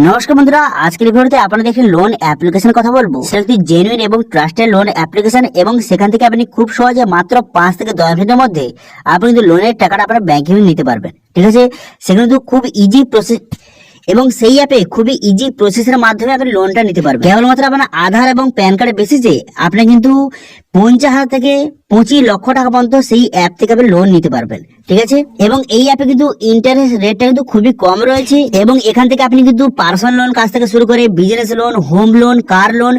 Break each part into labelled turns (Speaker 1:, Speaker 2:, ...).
Speaker 1: নমস্কার বন্ধুরা, আজকের ভিডিওতে আপনাদের একটি লোন অ্যাপ্লিকেশন কথা বলবো। সেটা একটি জেনুইন এবং ট্রাস্টেড লোন অ্যাপ্লিকেশন এবং সেখান থেকে আপনি খুব সহজে মাত্র 5 থেকে 10 মিনিটের মধ্যে আপনি কিন্তু লোনের টাকাটা আপনার ব্যাংকে নিতে পারবেন। ঠিক আছে, সেখানে কিন্তু খুব ইজি প্রসেস এবং সেই অ্যাপে খুবই ইজি প্রসেসের মাধ্যমে আপনি লোনটা নিতে পারবেন। কেবলমাত্র আপনার আধার এবং প্যান কার্ডের বেসিসে আপনি কিন্তু 50,000 থেকে 25 লক্ষ টাকা পর্যন্ত সেই অ্যাপ থেকে আপনি লোন নিতে পারবেন। ঠিক আছে, এবং এই অ্যাপে কিন্তু ইন্টারেস্ট রেটটা কিন্তু খুবই কম রয়েছে এবং এখান থেকে আপনি কিন্তু পার্সোনাল লোন কাছ থেকে শুরু করে business loan, home loan, car loan,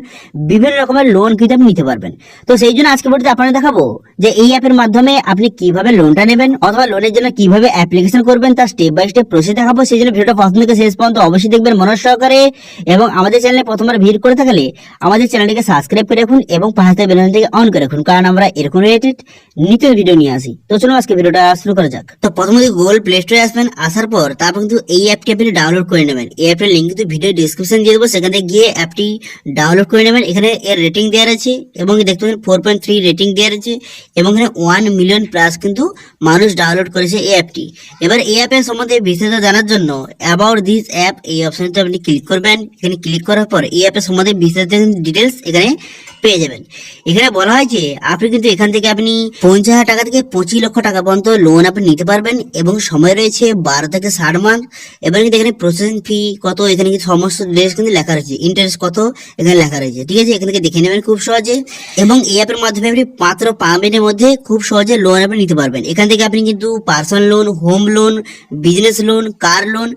Speaker 1: বিভিন্ন রকমের লোন কিন্তু আপনি নিতে পারবেন। তো সেই জন্য আজকে ভিডিওতে আপনাদের দেখাবো যে এই অ্যাপের মাধ্যমে আপনি কিভাবে লোনটা নেবেন অথবা লোনের জন্য কিভাবে অ্যাপ্লিকেশন করবেন, তার স্টেপ বাই স্টেপ প্রসেস দেখাবো। সেই জন্য ভিডিওটা প্রথম থেকে শেষ পর্যন্ত অবশ্যই দেখবেন মনোযোগ সহকারে এবং আমাদের চ্যানেলে প্রথমবার ভিড় করে থাকলে আমাদের চ্যানেলটিকে সাবস্ক্রাইব করে রাখুন এবং পাশে বেল আইকনটিকে অন করে রাখুন, কারণ আমরা এরকম রিলেটেড নিত্য ভিডিও নিয়ে আসি। তো চলুন আজকে ভিডিওটা শুরু করা যাক। তো প্রথমে গুগল প্লে স্টোরে আসবেন, আসার পর তারপর কিন্তু এই অ্যাপটি আপনি ডাউনলোড করে নেবেন। এই অ্যাপের লিঙ্ক কিন্তু ভিডিও ডেসক্রিপশন দিয়ে দেবো, সেখানে গিয়ে অ্যাপটি ডাউনলোড করে নেবেন। এখানে এর রেটিং দেওয়া আছে এবং দেখতে পাচ্ছেন 4.3 রেটিং দেওয়া আছে এবং এখানে 1 মিলিয়ন প্লাস কিন্তু মানুষ ডাউনলোড করেছে এই অ্যাপটি। এবার এই অ্যাপের সম্বন্ধে বিস্তারিত জানার জন্য অ্যাবাউট দিস অ্যাপ এই অপশনটা আপনি ক্লিক করবেন। এখানে ক্লিক করার পর এই অ্যাপের সম্বন্ধে বিস্তারিত ডিটেলস এখানে পেয়ে যাবেন। এখানে বলা হয় যে আপনি কিন্তু এখান থেকে আপনি 50,000 টাকা থেকে 25 লক্ষ টাকা পর্যন্ত লোন আপনি নিতে পারবেন এবং সময় রয়েছে 12 থেকে 60 মাস। এবার কিন্তু এখানে প্রসেসিং ফি কত, এখানে কিন্তু সমস্ত ডিটেলস কিন্তু লেখা রয়েছে, ইন্টারেস্ট কত এখানে লেখা রয়েছে। ঠিক আছে, এখান থেকে দেখে নেবেন খুব সহজে এবং এই অ্যাপের মাধ্যমে আপনি মাত্র 5 মিনিটের মধ্যে খুব সহজে লোন আপনি নিতে পারবেন। এখান থেকে আপনি কিন্তু personal loan, home loan, business loan, car loan,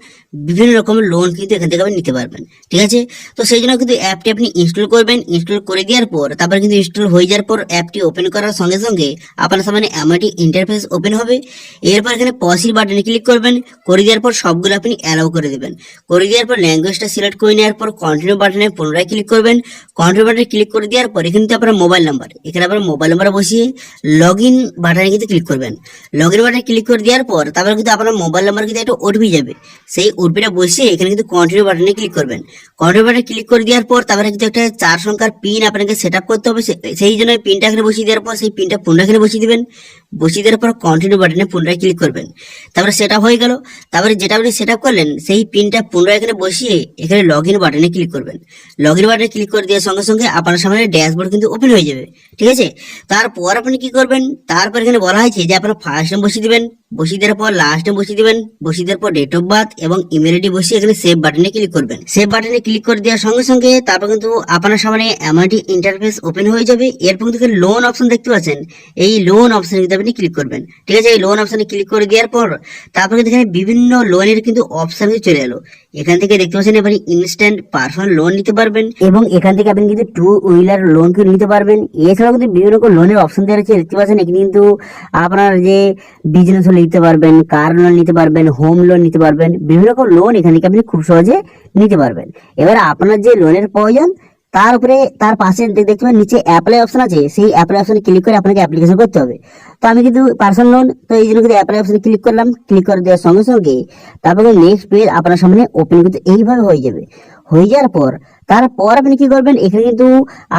Speaker 1: বিভিন্ন রকমের লোন কিন্তু এখান থেকে আপনি নিতে পারবেন। ঠিক আছে, তো সেই জন্য কিন্তু অ্যাপটি আপনি ইনস্টল করবেন। ইনস্টল করে দেওয়ার পর তারপর কিন্তু ইনস্টল হয়ে যাওয়ার পর অ্যাপটি ওপেন করার সঙ্গে সঙ্গে আপনার সামনে এমনটি ইন্টারফেস ওপেন হবে। এরপর এখানে পসিল বাটনে ক্লিক করবেন, করে দেওয়ার পর সবগুলো আপনি অ্যালাউ করে দেবেন। করে দেওয়ার পর ল্যাঙ্গুয়েজটা সিলেক্ট করে নেওয়ার পর কন্টিনিউ বাটনে পুনরায় ক্লিক করবেন। কন্টিনিউ বাটনে ক্লিক করে দেওয়ার পর এখানে কিন্তু আপনার মোবাইল নাম্বার, এখানে আপনার মোবাইল নাম্বার বসিয়ে লগ ইন বাটনে কিন্তু ক্লিক করবেন। লগ ইন বাটনে ক্লিক করে দেওয়ার পর তারপর কিন্তু আপনার মোবাইল নাম্বার কিন্তু একটা ওটিপি যাবে, সেই ওটিপিটা বসিয়ে এখানে কিন্তু কন্টিনিউ বাটনে ক্লিক করবেন। কন্টিনিউ বাটনে ক্লিক করে দেওয়ার পর তারপরে কিন্তু একটা 4 সংখ্যার পিন আপনাকে সেট আপ করতে হবে। সেই জন্য পিনটা এখানে বসিয়ে দেওয়ার পর সেই পিনটা পুনরায় এখানে বসিয়ে দিবেন। বসিয়ে দেওয়ার পর কন্টিনিউ বাটনে পুনরায় ক্লিক করবেন। তারপরে সেট আপ হয়ে গেল। তারপরে যেটা আপনি সেট আপ করলেন সেই পিনটা পুনরায় এখানে বসিয়ে এখানে লগ ইন বাটনে ক্লিক করবেন। লগ ইন বাটনে ক্লিক করে দেওয়ার সঙ্গে সঙ্গে আপনার সামনে ড্যাশবোর্ড কিন্তু ওপেন হয়ে যাবে। ঠিক আছে, তারপর আপনি কি করবেন, তারপর এখানে বলা হয়েছে যে আপনার ফার্স্ট নেম বসিয়ে দিবেন, বসিয়ে দেওয়ার পর লাস্ট নেম বসিয়ে দিবেন, বসিয়ে দেওয়ার পর ডেট অফ বার্থ এবং ইমেল আইডি বসিয়ে এখানে সেভ বাটনে ক্লিক করবেন। সেভ বাটনে ক্লিক করে দেওয়ার সঙ্গে সঙ্গে তারপর কিন্তু আপনার সামনে এমনটি ইন্টারফেস ওপেন হয়ে যাবে। এরপর কিন্তু লোন অপশন দেখতে পাচ্ছেন, এই লোন অপশনে কিন্তু আপনি ক্লিক করবেন। ঠিক আছে, এই লোন অপশনে ক্লিক করে দেওয়ার পর তারপর কিন্তু এখানে বিভিন্ন লোনের কিন্তু অপশন চলে এলো। এখান থেকে দেখতে পাচ্ছেন এবার ইনস্ট্যান্ট পার্সোনাল লোন নিতে পারবেন এবং এখান থেকে আপনি কিন্তু 2 হুইলার লোন কিন্তু নিতে পারবেন। এছাড়াও কিন্তু বিভিন্ন রকম লোনের অপশন দেওয়া রয়েছে, দেখতে পাচ্ছেন এখানে কিন্তু আপনার যে বিজনেস লোন নিতে পারবেন, কার লোন নিতে পারবেন, হোম লোন নিতে পারবেন, বিভিন্ন রকম লোন এখান থেকে আপনি খুব সহজে নিতে পারবেন। এবার আপনার যে লোনের প্রয়োজন তার উপরে তার পাশে দেখতে পাবেন নিচে অ্যাপ্লাই অপশন আছে, সেই অ্যাপ্লাই অপশনে ক্লিক করে আপনাকে অ্যাপ্লিকেশন করতে হবে। তো আমি কিন্তু পার্সোনাল লোন, তো এই জন্য কিন্তু অ্যাপ্লাই অপশনে ক্লিক করলাম। ক্লিক করে দেওয়ার সঙ্গে সঙ্গে তারপরে নেক্সট পেজ আপনার সামনে ওপেন কিন্তু এইভাবে হয়ে যাবে। হয়ে যাওয়ার পর তারপর আপনি কি করবেন, এখানে কিন্তু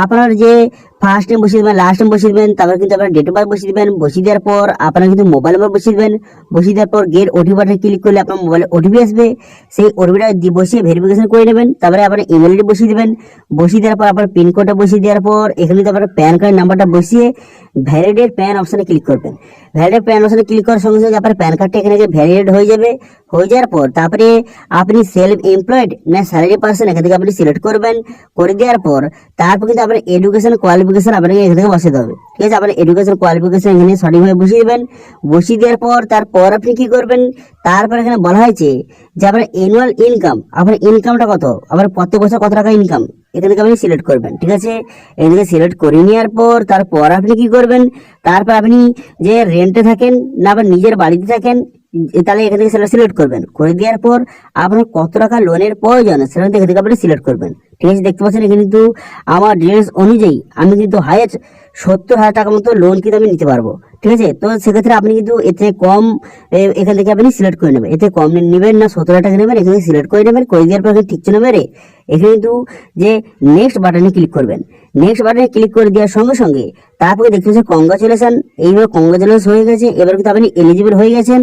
Speaker 1: আপনার যে ফার্স্ট নেম বসিয়ে দেবেন, লাস্ট নেম বসিয়ে দেবেন, তারপর কিন্তু আপনার ডেট অফ বার্থ বসিয়ে দেবেন। বসিয়ে দেওয়ার পর আপনার কিন্তু মোবাইল নাম্বার বসিয়ে দেবেন। বসিয়ে দেওয়ার পর গেট ওটিপি বাটনে ক্লিক করলে আপনার মোবাইলে ওটিপি আসবে, সেই ওটিপিটা বসিয়ে ভেরিফিকেশন করে নেবেন। তারপরে আপনার ইমেল আইডি বসিয়ে দেবেন। বসিয়ে দেওয়ার পর আপনার পিনকোডটা বসিয়ে দেওয়ার পর এখানে কিন্তু আপনার প্যান কার্ড নাম্বারটা বসিয়ে ভ্যালিডেট প্যান অপশনে ক্লিক করবেন। ভ্যালিডেট প্যান অপশনে ক্লিক করার সঙ্গে সঙ্গে আপনার প্যান কার্ডটা এখানে ভ্যালিডেট হয়ে যাবে। হয়ে যাওয়ার পর তারপরে আপনি সেলফ এমপ্লয়েড না স্যালারি পার্সন এখান থেকে আপনি সিলেক্ট করবেন। করে দেওয়ার পর তারপর কিন্তু আপনার এডুকেশন কোয়ালিফিকেশন আপনাকে এখান থেকে বসিয়ে দেবে। ঠিক আছে, আপনার এডুকেশন কোয়ালিফিকেশন এখানে সঠিকভাবে বসিয়ে দেবেন। বসিয়ে দেওয়ার পর তারপর আপনি কি করবেন, তারপর এখানে বলা হয়েছে যে আপনার অ্যানুয়াল ইনকাম, আপনার ইনকামটা কত, আপনার প্রত্যেক বছর কত টাকা ইনকাম এখান থেকে আপনি সিলেক্ট করবেন। ঠিক আছে, এখান থেকে সিলেক্ট করে নেওয়ার পর তারপর আপনি কি করবেন, তারপর আপনি যে রেন্টে থাকেন না আবার নিজের বাড়িতে থাকেন তাহলে এখান থেকে সেটা সিলেক্ট করবেন। করে দেওয়ার পর আপনার কত টাকা লোনের প্রয়োজন সেটা এখান থেকে আপনি সিলেক্ট করবেন। ঠিক আছে, দেখতে পাচ্ছেন এখানে কিন্তু আমার ডিটেলস অনুযায়ী আমি কিন্তু হাইয়েস্ট 70,000 টাকা মতো লোন কিন্তু আমি নিতে পারবো। ঠিক আছে, তো সেক্ষেত্রে আপনি কিন্তু এতে কম এখান থেকে আপনি সিলেক্ট করে নেবেন। এতে কম নেবেন না 70,000 টাকা নেবেন, এখানে সিলেক্ট করে নেবেন। করে দেওয়ার পর ঠিক চিহ্ন মেরে এখানে কিন্তু যে নেক্সট বাটনে ক্লিক করবেন। নেক্সট বাটনে ক্লিক করে দেওয়ার সঙ্গে সঙ্গে তারপরে দেখতে পাচ্ছেন কংগ্রাচুলেশন, এইভাবে কংগ্রাচুলেশন হয়ে গেছে। এবার কিন্তু আপনি এলিজিবল হয়ে গেছেন।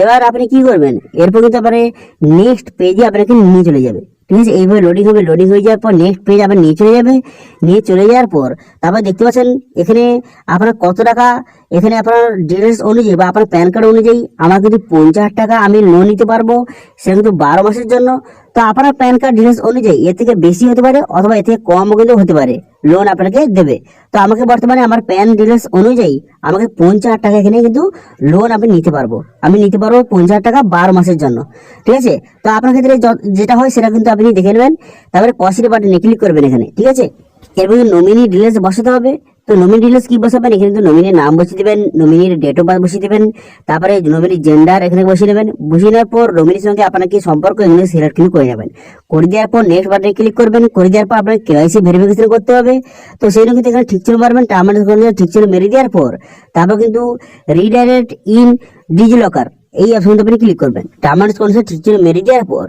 Speaker 1: এবার আপনি কি করবেন, এরপর কিন্তু আপনার নেক্সট পেজে আপনাকে নিয়ে চলে যাবে। ঠিক আছে। এইভাবে লোডিং হবে, লোডিং হয়ে যাওয়ার পর নেক্সট পেজ আবার নিয়ে চলে যাবে। নিয়ে চলে যাওয়ার পর তারপর দেখতে পাচ্ছেন এখানে আপনার কত টাকা, এখানে আপনার ডিটেলস অনুযায়ী বা আপনার প্যান কার্ড অনুযায়ী আমার কিন্তু 50,000 টাকা আমি লোন নিতে পারবো, সেটা কিন্তু 12 মাসের জন্য। তো আপনার প্যান কার্ড ডিটেলস অনুযায়ী এর থেকে বেশি হতে পারে অথবা এর থেকে কমও কিন্তু হতে পারে, লোন আপনাকে দেবে। তো আমাকে বর্তমানে আমার প্যান ডিটেলস অনুযায়ী আমাকে 50,000 টাকা এখানে কিন্তু লোন আমি নিতে পারবো। আমি নিতে পারবো 50,000 টাকা 12 মাসের জন্য, ঠিক আছে। তো আপনার ক্ষেত্রে যেটা হয় সেটা কিন্তু আপনি দেখে নেবেন। তারপরে পসিড বাটনে ক্লিক করবেন এখানে, ঠিক আছে। এরপর নমিনি ডিটেলস বসাতে হবে। তো নমিনি ডিটেলস কি বসাবেন, এখানে কিন্তু নমিনির নাম বসিয়ে দেবেন, নমিনির ডেট অফ বার্থ বসিয়ে দেবেন, তারপরে নমিনির জেন্ডার এখানে বসিয়ে নেবেন। বসিয়ে নেওয়ার পর নমিনির সঙ্গে আপনার কি সম্পর্ক এখানে সিলেক্ট কিন্তু করে নেবেন। করে দেওয়ার পর নেক্সট বাটনে ক্লিক করবেন। করে দেওয়ার পর আপনার কেওয়াইসি ভেরিফিকেশন করতে হবে। তো সেই জন্য কিন্তু এখানে ঠিক ছিল মারবেন, টার্ম এন্ড কন্ডিশন ঠিক ছিল মেরে দেওয়ার পর তারপর কিন্তু রিডাইরেক্ট ইন ডিজিলকার এই অপশনটা আপনি ক্লিক করবেন। টার্ম এন্ড কন্ডিশন ঠিক ছিল মেরে দেওয়ার পর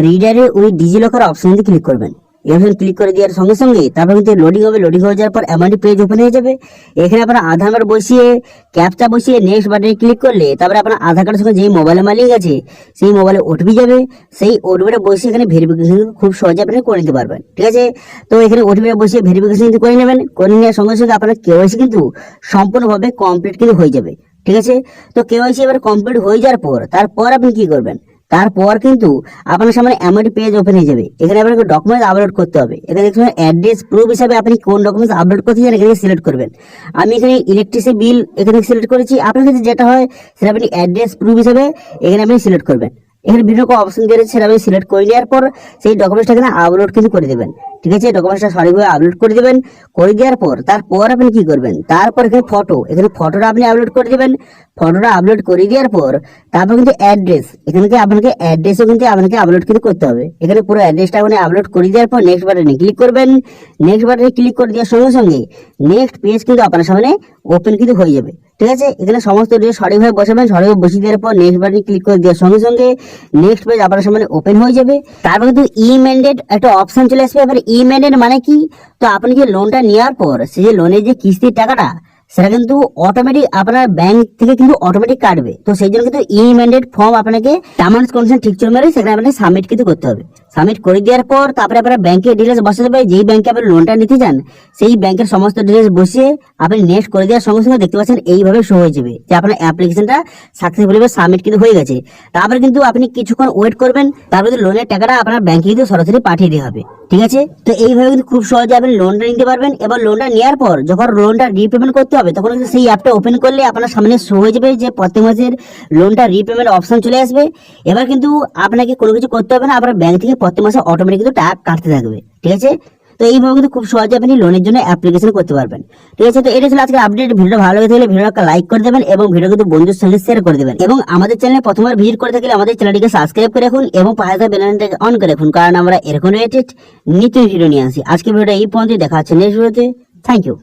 Speaker 1: রিডাইরেক্ট উইথ ডিজিলকার অপশনটি ক্লিক করবেন। এই অপশন ক্লিক করে দেওয়ার সঙ্গে সঙ্গে তারপর কিন্তু লোডিং হবে। লোডিং হয়ে যাওয়ার পর এমনটি পেজ ওপেন হয়ে যাবে। এখানে আপনার আধার নাম্বার বসিয়ে ক্যাপচা বসিয়ে নেক্সট বাটনে ক্লিক করলে তারপরে আপনার আধার কার্ডের সঙ্গে যেই মোবাইলের মালিক আছে সেই মোবাইলে ওটিপি যাবে। সেই ওটিপিটা বসিয়ে এখানে ভেরিফিকেশন খুব সহজে আপনি করে নিতে পারবেন, ঠিক আছে। তো এখানে ওটিপিটা বসিয়ে ভেরিফিকেশন কিন্তু করে নেবেন। করে নেওয়ার সঙ্গে সঙ্গে আপনার কেওয়াইসি কিন্তু সম্পূর্ণভাবে কমপ্লিট কিন্তু হয়ে যাবে, ঠিক আছে। তো কেওয়াইসি এবার কমপ্লিট হয়ে যাওয়ার পর তারপর আপনি কি করবেন, তারপর কিন্তু আপনার সামনে এমন পেজ ওপেন হয়ে যাবে। এখানে আপনাকে ডকুমেন্ট আপলোড করতে হবে। এখানে দেখুন অ্যাড্রেস প্রুফ হিসাবে আপনি কোন ডকুমেন্টস আপলোড করতে চান এখানে সিলেক্ট করবেন। আমি এখানে ইলেকট্রিসিটি বিল এখানে সিলেক্ট করেছি। আপনার কাছে যেটা হয় সেটা আপনি অ্যাড্রেস প্রুফ হিসাবে এখানে আপনি সিলেক্ট করবেন। এখানে বিভিন্ন রকম অপশন দিয়ে রয়েছে, সেটা আপনি সিলেক্ট করে নেওয়ার পর সেই ডকুমেন্টসটা এখানে আপলোড কিন্তু করে দেবেন, ঠিক আছে। ডকুমেন্টসটা সঠিকভাবে আপলোড করে দেবেন। করে দেওয়ার পর তারপর আপনি কি করবেন, তারপর এখানে ফটোটা আপনি আপলোড করে দেবেন। ফটোটা আপলোড করে দেওয়ার পর তারপর কিন্তু অ্যাড্রেস এখানে আপনাকে অ্যাড্রেসও কিন্তু আপনাকে আপলোড কিন্তু করতে হবে। এখানে পুরো অ্যাড্রেসটা আপনি আপলোড করে দেওয়ার পর নেক্সট বাটনে ক্লিক করবেন। নেক্সট বাটনে ক্লিক করে দেওয়ার সঙ্গে সঙ্গে নেক্সট পেজ কিন্তু আপনার সামনে ওপেন কিন্তু হয়ে যাবে, ঠিক আছে। এখানে সমস্ত ডিটেইলস সঠিকভাবে বসাবেন। সঠিকভাবে বসিয়ে দেওয়ার পর নেক্সট বাটনে ক্লিক করে দেওয়ার সঙ্গে সঙ্গে নেক্সট পেজ আপনার সামনে ওপেন হয়ে যাবে। তারপর কিন্তু ই ম্যান্ডেট একটা অপশন চলে আসবে। এবার ই ম্যান্ডেট মানে কি, তো আপনি যে লোনটা নেওয়ার পর সেই যে লোনের যে কিস্তির টাকাটা সেটা কিন্তু অটোমেটিক আপনার ব্যাংক থেকে কিন্তু অটোমেটিক কাটবে। তো সেই জন্য কিন্তু ই ম্যান্ডেট ফর্ম আপনাকে টার্ম এন্ড কন্ডিশন ঠিক চলে মেরে সেখানে আপনাকে সাবমিট কিন্তু করতে হবে। সাবমিট করে দেওয়ার পর তারপরে আপনার ব্যাংকের ডিটেলস বসাতে হবে। যেই ব্যাংকে আপনি লোনটা নিতে চান সেই ব্যাংকের সমস্ত ডিটেলস বসিয়ে আপনি নেক্সট করে দেওয়ার সঙ্গে সঙ্গে দেখতে পাচ্ছেন এইভাবে শো হয়ে যাবে যে আপনার অ্যাপ্লিকেশনটা সাকসেসফুলি সাবমিট কিন্তু হয়ে গেছে। তারপরে কিন্তু আপনি কিছুক্ষণ ওয়েট করবেন, তারপরে লোনের টাকাটা আপনার ব্যাংকে কিন্তু সরাসরি পাঠিয়ে দেওয়া হবে, ঠিক আছে। তো এইভাবে কিন্তু খুব সহজে আপনি লোনটা নিতে পারবেন। এবার লোনটা নেওয়ার পর যখন লোনটা রিপেমেন্ট করতে হবে তখন কিন্তু সেই অ্যাপটা ওপেন করলে আপনার সামনে শো হয়ে যাবে যে প্রত্যেক মাসের লোনটা রিপেমেন্ট অপশন চলে আসবে। এবার কিন্তু আপনাকে কোনো কিছু করতে হবে না, আপনার ব্যাংক থেকে প্রত্যেক মাসে অটোমেটিক কিন্তু টাকা কাটতে থাকবে, ঠিক আছে। তো এইভাবে কিন্তু খুব সহজে আপনি লোনের জন্য অ্যাপ্লিকেশন করতে পারবেন, ঠিক আছে। তো এটা ছিল আজকে আপডেট। ভিডিওটা ভালো লেগে থাকলে ভিডিওটা লাইক করে দেবেন এবং ভিডিও কিন্তু বন্ধুদের সঙ্গে শেয়ার করে দেবেন। এবং আমাদের চ্যানেলে প্রথমবার ভিজিট করে থাকলে আমাদের চ্যানেলটিকে সাবস্ক্রাইব করে রাখুন এবং পাশে থাকা বেল আইকনটাকে অন করে রাখুন, কারণ আমরা এরকম রিলেটেড নিত্য ভিডিও নিয়ে আসি। আজকে ভিডিওটা এই পর্যন্ত, দেখা হচ্ছে নেক্সট ভিডিওতে। Thank you.